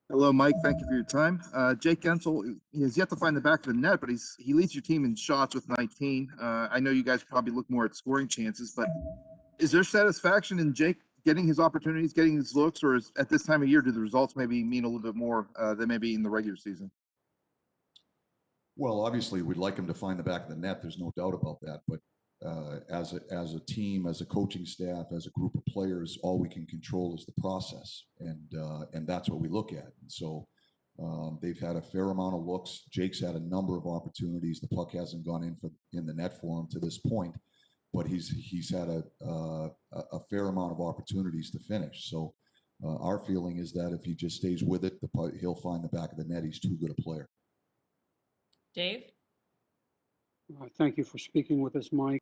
Hello, Mike. Thank you for your time. Jake Guentzel, he has yet to find the back of the net, but he leads your team in shots with 19. I know you guys probably look more at scoring chances, but is there satisfaction in Jake getting his opportunities, getting his looks, or is at this time of year do the results maybe mean a little bit more than maybe in the regular season? Well, obviously, we'd like him to find the back of the net. There's no doubt about that. But as a team, as a coaching staff, as a group of players, all we can control is the process, and that's what we look at. And so they've had a fair amount of looks. Jake's had a number of opportunities. The puck hasn't gone in the net for him to this point, but he's had a fair amount of opportunities to finish. So our feeling is that if he just stays with it, he'll find the back of the net. He's too good a player. Dave? Thank you for speaking with us, Mike.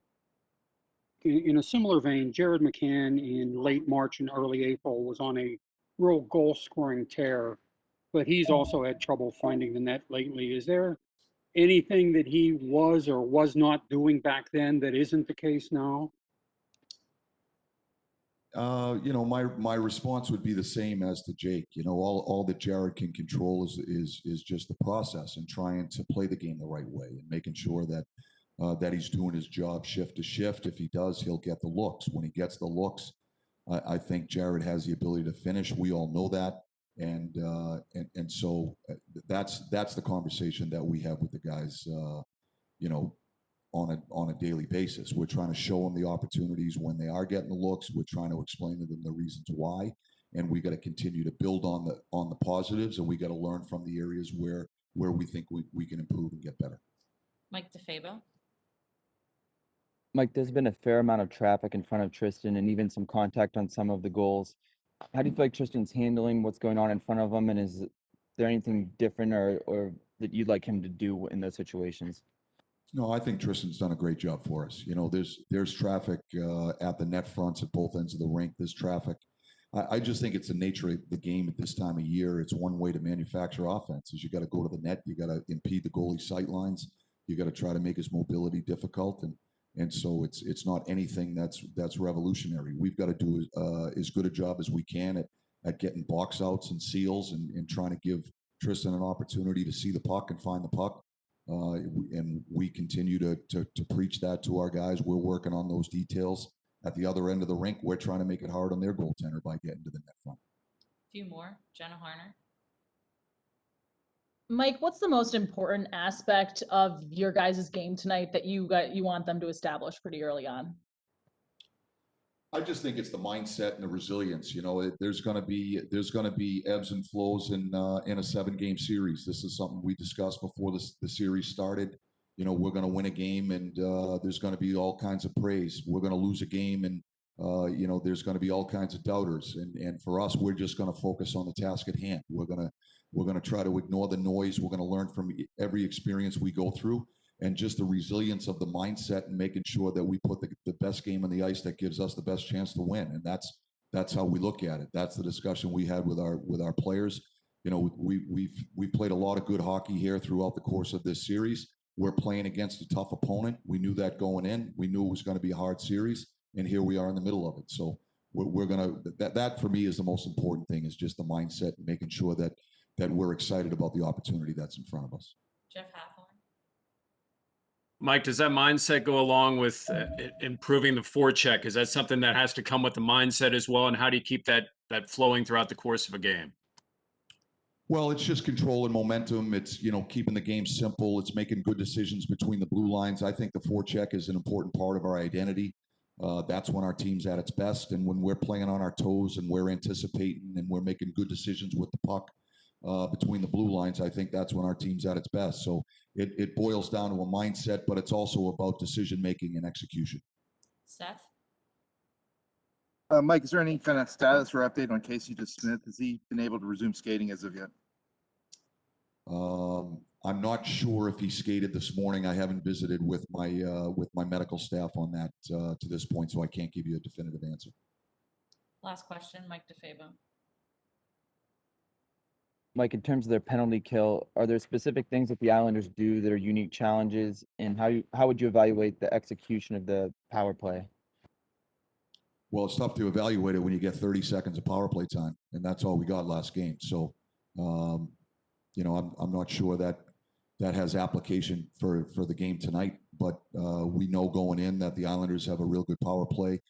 In a similar vein, Jared McCann in late March and early April was on a real goal-scoring tear, but he's also had trouble finding the net lately. Is there anything that he was or was not doing back then that isn't the case now? My response would be the same as to Jake. All that Jared can control is just the process and trying to play the game the right way and making sure that he's doing his job shift to shift. If he does, he'll get the looks. When he gets the looks, I think Jared has the ability to finish. We all know that, and so that's the conversation that we have with the guys. On a daily basis. We're trying to show them the opportunities when they are getting the looks. We're trying to explain to them the reasons why, and we got to continue to build on the positives, and we got to learn from the areas where we think we can improve and get better. Mike DeFabo? Mike, there's been a fair amount of traffic in front of Tristan and even some contact on some of the goals. How do you feel like Tristan's handling what's going on in front of him, and is there anything different or that you'd like him to do in those situations? No, I think Tristan's done a great job for us. There's traffic at the net fronts at both ends of the rink. There's traffic. I just think it's the nature of the game at this time of year. It's one way to manufacture offense is you got to go to the net. You got to impede the goalie's sight lines. You got to try to make his mobility difficult. And so it's not anything that's revolutionary. We've got to do as good a job as we can at getting box outs and seals and trying to give Tristan an opportunity to see the puck and find the puck. And we continue to preach that to our guys. We're working on those details. At the other end of the rink, we're trying to make it hard on their goaltender by getting to the net front. A few more. Jenna Harner? Mike, what's the most important aspect of your guys' game tonight that you want them to establish pretty early on? I just think it's the mindset and the resilience. There's going to be ebbs and flows in a 7-game series. This is something we discussed before the series started. We're going to win a game, and there's going to be all kinds of praise. We're going to lose a game, and there's going to be all kinds of doubters. And for us, we're just going to focus on the task at hand. We're going to try to ignore the noise. We're going to learn from every experience we go through. And just the resilience of the mindset and making sure that we put the best game on the ice that gives us the best chance to win. And that's how we look at it. That's the discussion we had with our players. We've played a lot of good hockey here throughout the course of this series. We're playing against a tough opponent. We knew that going in. We knew it was going to be a hard series, and here we are in the middle of it. So we're going to that for me is the most important thing, is just the mindset and making sure that we're excited about the opportunity that's in front of us. Jeff Hathorn? Mike, does that mindset go along with improving the forecheck? Is that something that has to come with the mindset as well? And how do you keep that flowing throughout the course of a game? Well, it's just controlling momentum. It's, keeping the game simple. It's making good decisions between the blue lines. I think the forecheck is an important part of our identity. That's when our team's at its best. And when we're playing on our toes and we're anticipating and we're making good decisions with the puck between the blue lines, I think that's when our team's at its best. So it boils down to a mindset, but it's also about decision-making and execution. Seth? Mike, is there any kind of status or update on Casey DeSmith? Has he been able to resume skating as of yet? I'm not sure if he skated this morning. I haven't visited with my medical staff on that to this point, so I can't give you a definitive answer. Last question, Mike DeFabo. Mike, in terms of their penalty kill, are there specific things that the Islanders do that are unique challenges, and how would you evaluate the execution of the power play? Well, it's tough to evaluate it when you get 30 seconds of power play time, and that's all we got last game. So You know, I'm not sure that has application for the game tonight, but we know going in that the Islanders have a real good power play.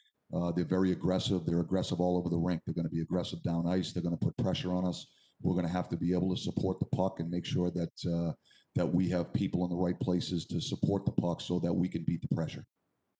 They're very aggressive. They're aggressive all over the rink. They're going to be aggressive down ice. They're going to put pressure on us. We're going to have to be able to support the puck and make sure that that we have people in the right places to support the puck so that we can beat the pressure.